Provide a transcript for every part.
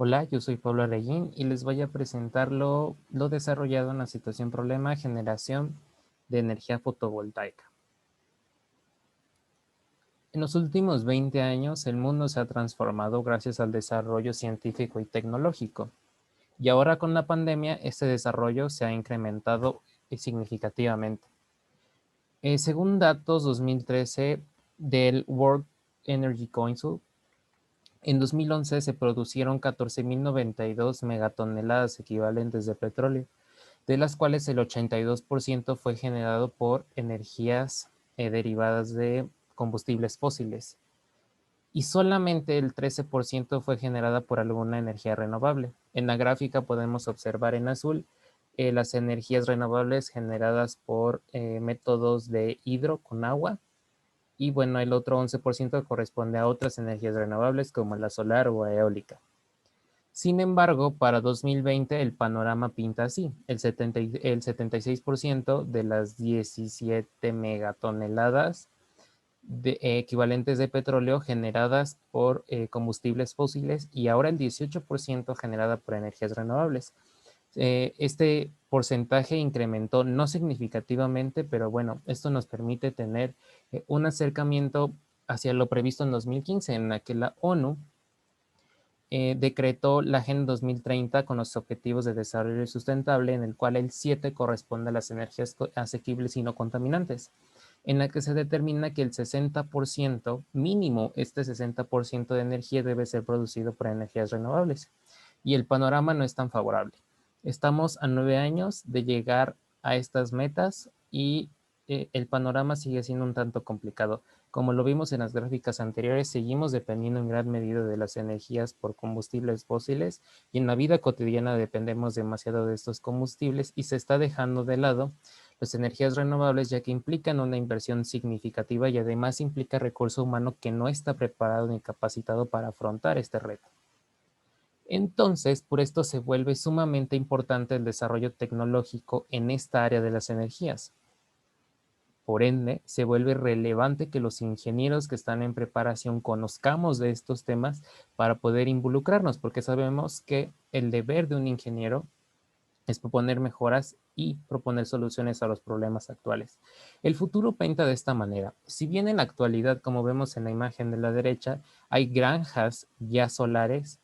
Hola, yo soy Pablo Arreguín y les voy a presentar lo desarrollado en la situación problema generación de energía fotovoltaica. En los últimos 20 años, el mundo se ha transformado gracias al desarrollo científico y tecnológico. Y ahora con la pandemia, este desarrollo se ha incrementado significativamente. Según datos 2013 del World Energy Council, en 2011 se producieron 14.092 megatoneladas equivalentes de petróleo, de las cuales el 82% fue generado por energías derivadas de combustibles fósiles y solamente el 13% fue generada por alguna energía renovable. En la gráfica podemos observar en azul las energías renovables generadas por métodos de hidro con agua y bueno, el otro 11% corresponde a otras energías renovables como la solar o eólica. Sin embargo, para 2020 el panorama pinta así. El 76% de las 17 megatoneladas equivalentes de petróleo generadas por combustibles fósiles y ahora el 18% generada por energías renovables. Este porcentaje incrementó no significativamente, pero bueno, esto nos permite tener un acercamiento hacia lo previsto en 2015, en la que la ONU decretó la Agenda 2030 con los Objetivos de Desarrollo Sustentable, en el cual el 7 corresponde a las energías asequibles y no contaminantes, en la que se determina que el 60%, mínimo este 60% de energía debe ser producido por energías renovables. Y el panorama no es tan favorable. Estamos a 9 años de llegar a estas metas y el panorama sigue siendo un tanto complicado. Como lo vimos en las gráficas anteriores, seguimos dependiendo en gran medida de las energías por combustibles fósiles y en la vida cotidiana dependemos demasiado de estos combustibles y se está dejando de lado las energías renovables ya que implican una inversión significativa y además implica recurso humano que no está preparado ni capacitado para afrontar este reto. Entonces, por esto se vuelve sumamente importante el desarrollo tecnológico en esta área de las energías. Por ende, se vuelve relevante que los ingenieros que están en preparación conozcamos de estos temas para poder involucrarnos, porque sabemos que el deber de un ingeniero es proponer mejoras y proponer soluciones a los problemas actuales. El futuro pinta de esta manera. Si bien en la actualidad, como vemos en la imagen de la derecha, hay granjas ya solares,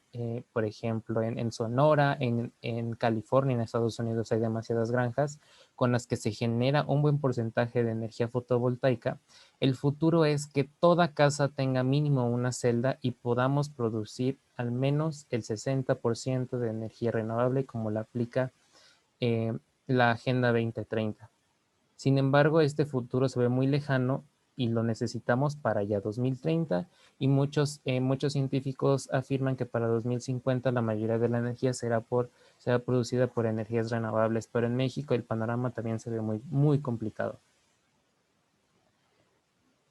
por ejemplo, en Sonora, en California, en Estados Unidos hay demasiadas granjas con las que se genera un buen porcentaje de energía fotovoltaica. El futuro es que toda casa tenga mínimo una celda y podamos producir al menos el 60% de energía renovable como la aplica eh, la Agenda 2030. Sin embargo, este futuro se ve muy lejano y lo necesitamos para ya 2030 y muchos científicos afirman que para 2050 la mayoría de la energía será producida por energías renovables, pero en México el panorama también se ve muy complicado.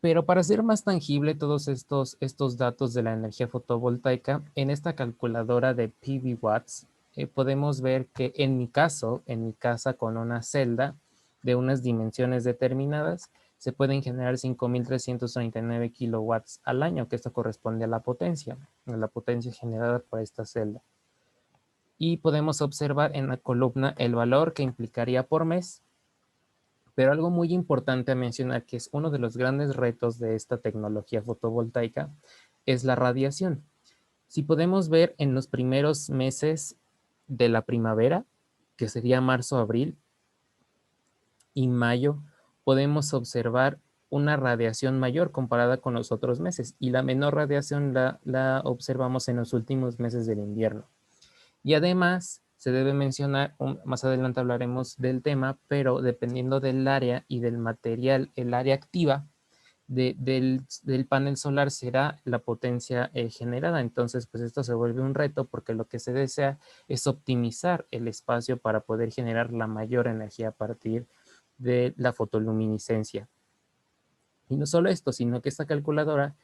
Pero para hacer más tangible todos estos datos de la energía fotovoltaica, en esta calculadora de PV Watts, podemos ver que en mi caso, en mi casa con una celda de unas dimensiones determinadas, se pueden generar 5.339 kilowatts al año, que esto corresponde a la potencia generada por esta celda. Y podemos observar en la columna el valor que implicaría por mes. Pero algo muy importante a mencionar, que es uno de los grandes retos de esta tecnología fotovoltaica, es la radiación. Si podemos ver en los primeros meses de la primavera, que sería marzo, abril y mayo, podemos observar una radiación mayor comparada con los otros meses y la menor radiación la observamos en los últimos meses del invierno. Y además, se debe mencionar, más adelante hablaremos del tema, pero dependiendo del área y del material, el área activa del panel solar será la potencia generada. Entonces, pues esto se vuelve un reto porque lo que se desea es optimizar el espacio para poder generar la mayor energía a partir de la fotoluminiscencia. Y no solo esto, sino que esta calculadora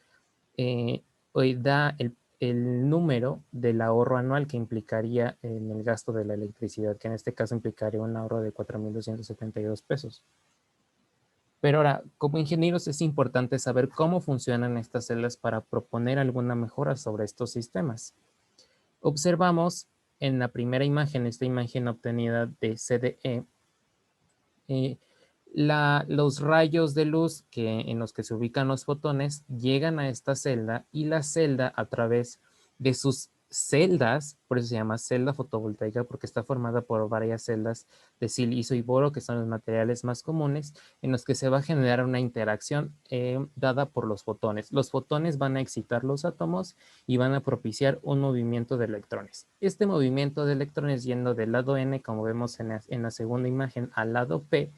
hoy da el número del ahorro anual que implicaría en el gasto de la electricidad, que en este caso implicaría un ahorro de 4.272 pesos. Pero ahora, como ingenieros es importante saber cómo funcionan estas celdas para proponer alguna mejora sobre estos sistemas. Observamos en la primera imagen, esta imagen obtenida de CDE, eh, los rayos de luz en los que se ubican los fotones llegan a esta celda y la celda a través de sus celdas, por eso se llama celda fotovoltaica porque está formada por varias celdas de silicio y boro, que son los materiales más comunes, en los que se va a generar una interacción dada por los fotones. Los fotones van a excitar los átomos y van a propiciar un movimiento de electrones. Este movimiento de electrones yendo del lado N, como vemos en la segunda imagen, al lado P,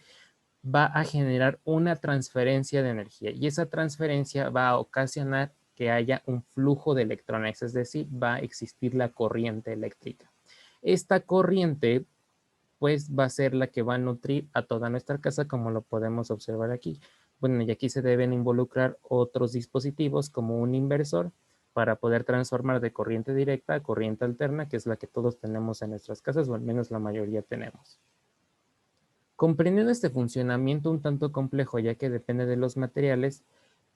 va a generar una transferencia de energía y esa transferencia va a ocasionar que haya un flujo de electrones, es decir, va a existir la corriente eléctrica. Esta corriente pues va a ser la que va a nutrir a toda nuestra casa, como lo podemos observar aquí. Bueno, y aquí se deben involucrar otros dispositivos como un inversor para poder transformar de corriente directa a corriente alterna, que es la que todos tenemos en nuestras casas, o al menos la mayoría tenemos. Comprendiendo este funcionamiento un tanto complejo, ya que depende de los materiales,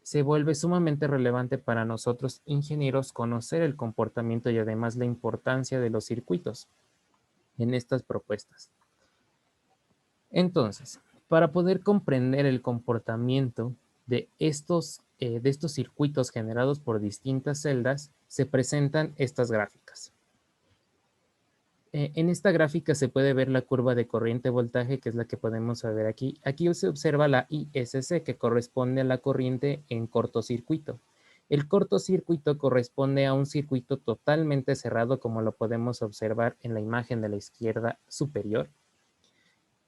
se vuelve sumamente relevante para nosotros ingenieros conocer el comportamiento y además la importancia de los circuitos en estas propuestas. Entonces, para poder comprender el comportamiento de estos circuitos generados por distintas celdas, se presentan estas gráficas. En esta gráfica se puede ver la curva de corriente-voltaje, que es la que podemos ver aquí. Aquí se observa la ISC, que corresponde a la corriente en cortocircuito. El cortocircuito corresponde a un circuito totalmente cerrado, como lo podemos observar en la imagen de la izquierda superior,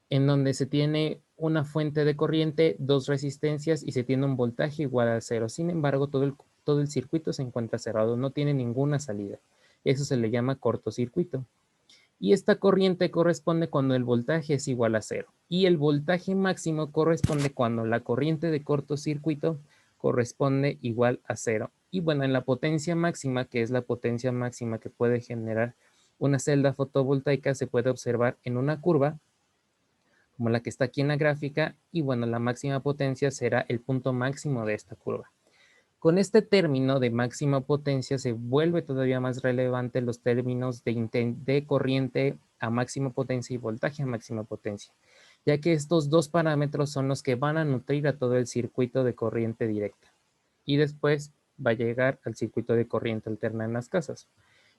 en donde se tiene una fuente de corriente, dos resistencias y se tiene un voltaje igual a 0. Sin embargo, todo el circuito se encuentra cerrado, no tiene ninguna salida. Eso se le llama cortocircuito. Y esta corriente corresponde cuando el voltaje es igual a 0. Y el voltaje máximo corresponde cuando la corriente de cortocircuito corresponde igual a 0. Y bueno, en la potencia máxima, que es la potencia máxima que puede generar una celda fotovoltaica, se puede observar en una curva como la que está aquí en la gráfica. Y bueno, la máxima potencia será el punto máximo de esta curva. Con este término de máxima potencia se vuelve todavía más relevante los términos de corriente a máxima potencia y voltaje a máxima potencia, ya que estos dos parámetros son los que van a nutrir a todo el circuito de corriente directa y después va a llegar al circuito de corriente alterna en las casas.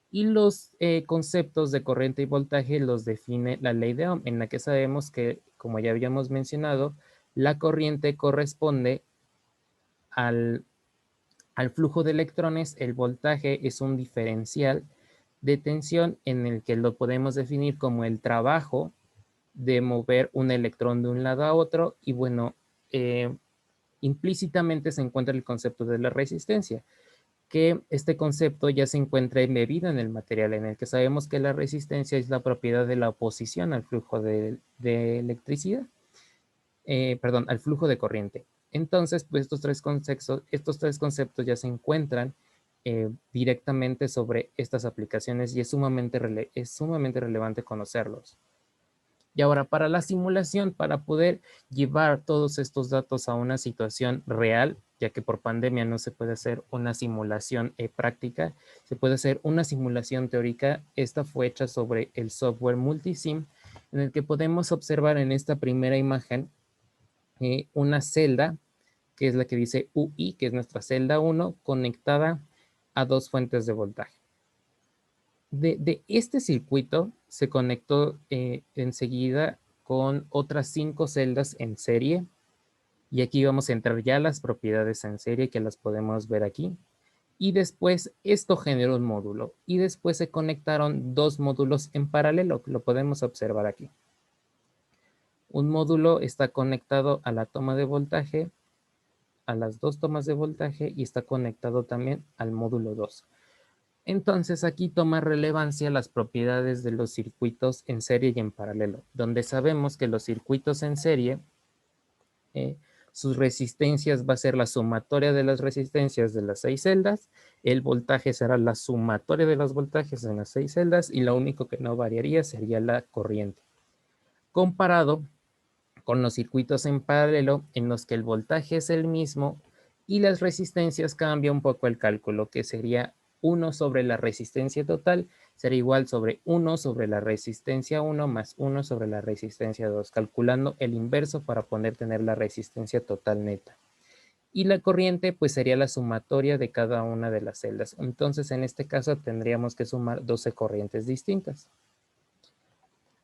Y los conceptos de corriente y voltaje los define la ley de Ohm, en la que sabemos que, como ya habíamos mencionado, la corriente corresponde al flujo de electrones. El voltaje es un diferencial de tensión en el que lo podemos definir como el trabajo de mover un electrón de un lado a otro. Y bueno, implícitamente se encuentra el concepto de la resistencia, que este concepto ya se encuentra embebido en el material, en el que sabemos que la resistencia es la propiedad de la oposición al flujo de electricidad. Perdón, al flujo de corriente. Entonces, pues estos tres conceptos ya se encuentran directamente sobre estas aplicaciones y es sumamente relevante conocerlos. Y ahora, para la simulación, para poder llevar todos estos datos a una situación real, ya que por pandemia no se puede hacer una simulación práctica, se puede hacer una simulación teórica. Esta fue hecha sobre el software Multisim, en el que podemos observar en esta primera imagen una celda, que es la que dice UI, que es nuestra celda 1, conectada a dos fuentes de voltaje. De este circuito se conectó enseguida con otras 5 celdas en serie. Y aquí vamos a entrar ya las propiedades en serie, que las podemos ver aquí. Y después esto generó un módulo. Y después se conectaron dos módulos en paralelo, que lo podemos observar aquí. Un módulo está conectado a la toma de voltaje, a las dos tomas de voltaje, y está conectado también al módulo 2. Entonces aquí toma relevancia las propiedades de los circuitos en serie y en paralelo, donde sabemos que los circuitos en serie, sus resistencias va a ser la sumatoria de las resistencias de las 6 celdas, el voltaje será la sumatoria de los voltajes en las 6 celdas y lo único que no variaría sería la corriente. Comparado con los circuitos en paralelo en los que el voltaje es el mismo y las resistencias cambia un poco el cálculo, que sería 1 sobre la resistencia total será igual sobre 1 sobre la resistencia 1 más 1 sobre la resistencia 2, calculando el inverso para poder tener la resistencia total neta. Y la corriente pues sería la sumatoria de cada una de las celdas. Entonces en este caso tendríamos que sumar 12 corrientes distintas.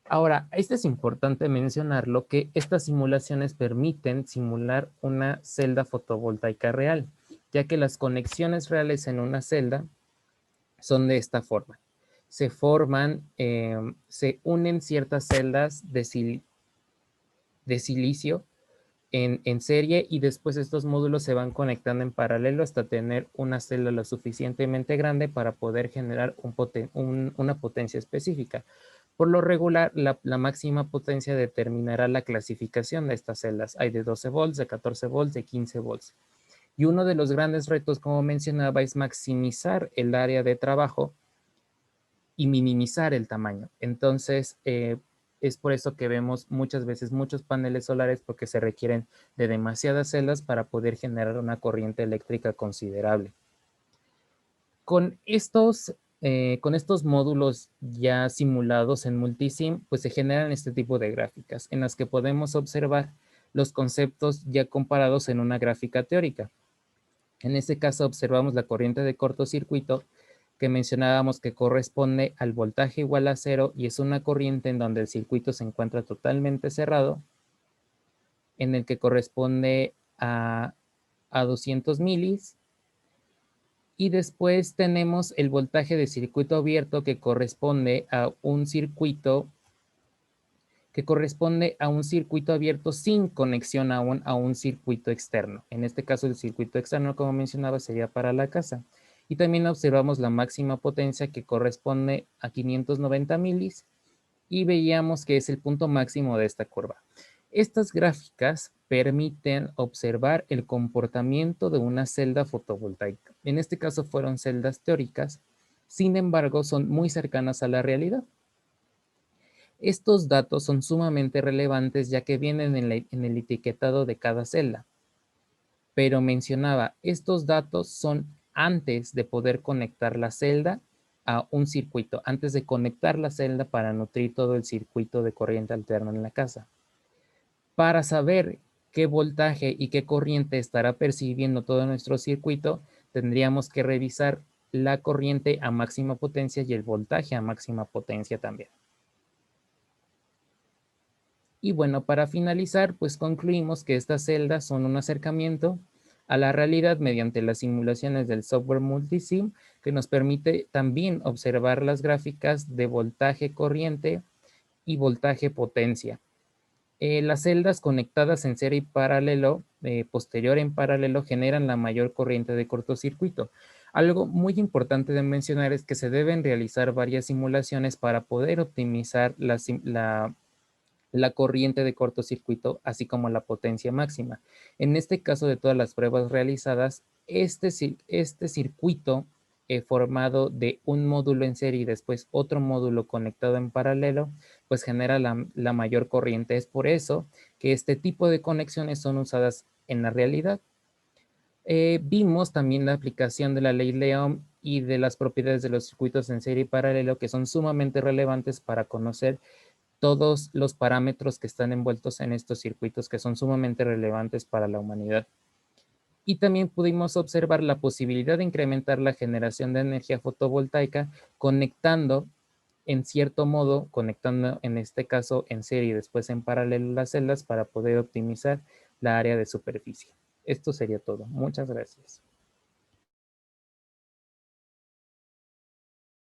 Ahora, esto es importante mencionarlo, que estas simulaciones permiten simular una celda fotovoltaica real, ya que las conexiones reales en una celda son de esta forma. Se forman, se unen ciertas celdas de silicio en serie y después estos módulos se van conectando en paralelo hasta tener una celda lo suficientemente grande para poder generar una potencia específica. Por lo regular, la máxima potencia determinará la clasificación de estas celdas. Hay de 12 volts, de 14 volts, de 15 volts. Y uno de los grandes retos, como mencionaba, es maximizar el área de trabajo y minimizar el tamaño. Entonces, es por eso que vemos muchas veces muchos paneles solares porque se requieren de demasiadas celdas para poder generar una corriente eléctrica considerable. Con estos módulos ya simulados en Multisim, pues se generan este tipo de gráficas en las que podemos observar los conceptos ya comparados en una gráfica teórica. En este caso observamos la corriente de cortocircuito que mencionábamos que corresponde al voltaje igual a 0 y es una corriente en donde el circuito se encuentra totalmente cerrado, en el que corresponde a 200 milis. Y después tenemos el voltaje de circuito abierto que corresponde a un circuito abierto sin conexión aún a un circuito externo. En este caso, el circuito externo, como mencionaba, sería para la casa. Y también observamos la máxima potencia que corresponde a 590 milis y veíamos que es el punto máximo de esta curva. Estas gráficas permiten observar el comportamiento de una celda fotovoltaica. En este caso fueron celdas teóricas, sin embargo, son muy cercanas a la realidad. Estos datos son sumamente relevantes ya que vienen en el etiquetado de cada celda. Pero mencionaba, estos datos son antes de poder conectar la celda a un circuito, antes de conectar la celda para nutrir todo el circuito de corriente alterna en la casa. Para saber qué voltaje y qué corriente estará percibiendo todo nuestro circuito, tendríamos que revisar la corriente a máxima potencia y el voltaje a máxima potencia también. Y bueno, para finalizar, pues concluimos que estas celdas son un acercamiento a la realidad mediante las simulaciones del software Multisim, que nos permite también observar las gráficas de voltaje corriente y voltaje potencia. Las celdas conectadas en serie y paralelo, posterior en paralelo, generan la mayor corriente de cortocircuito. Algo muy importante de mencionar es que se deben realizar varias simulaciones para poder optimizar la corriente de cortocircuito, así como la potencia máxima. En este caso de todas las pruebas realizadas, este circuito formado de un módulo en serie y después otro módulo conectado en paralelo, pues genera la mayor corriente. Es por eso que este tipo de conexiones son usadas en la realidad. Vimos también la aplicación de la ley de Ohm y de las propiedades de los circuitos en serie y paralelo que son sumamente relevantes para conocer todos los parámetros que están envueltos en estos circuitos que son sumamente relevantes para la humanidad. Y también pudimos observar la posibilidad de incrementar la generación de energía fotovoltaica conectando en cierto modo, conectando en este caso en serie y después en paralelo las celdas para poder optimizar la área de superficie. Esto sería todo. Muchas gracias.